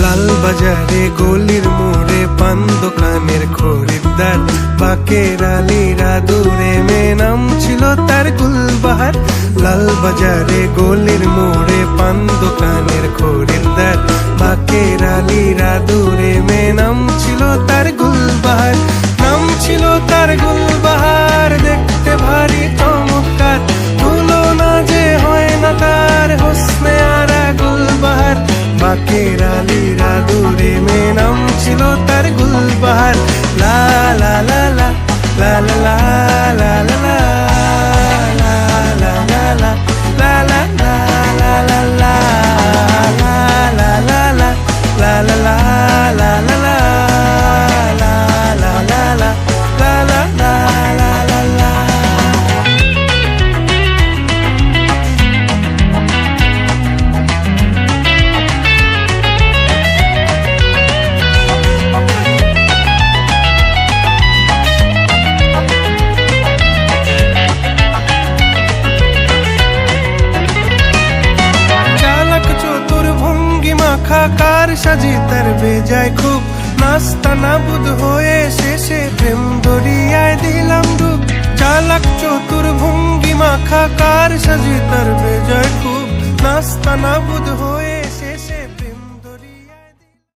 লাল বাজারে গলির মোড়ে পান দোকানের খরিদ্দার, বাকের আলীরা দূরে মেয়ে নাম ছিল তার গুলবাহার। লাল বাজারে গলির মোড়ে পান দোকানের খরিদ্দার, বাকের আলীরা দূরে মেয়ে নাম ছিল তার গুলবাহার। নাম ছিল তার গুলবাহার, দেখতে ভারী চমৎকার, তুলনা যে হয় না তার হোসনে আরা গুলবাহার। বাকের আলীরা দূরে মেয়ে নাম ছিল তার গুলবাহার। লা লা লা লা লা লা লা লা লা কার সাজি তার বেজায় খুব, নাস্তা নাবুদ হয়ে শেষে প্রেম দরিয়ায় দিলাম ডুব। চালাক চতুর ভঙ্গি মাখা কার সাজি তার বেজায় খুব, নাস্তা নাবুদ হয়ে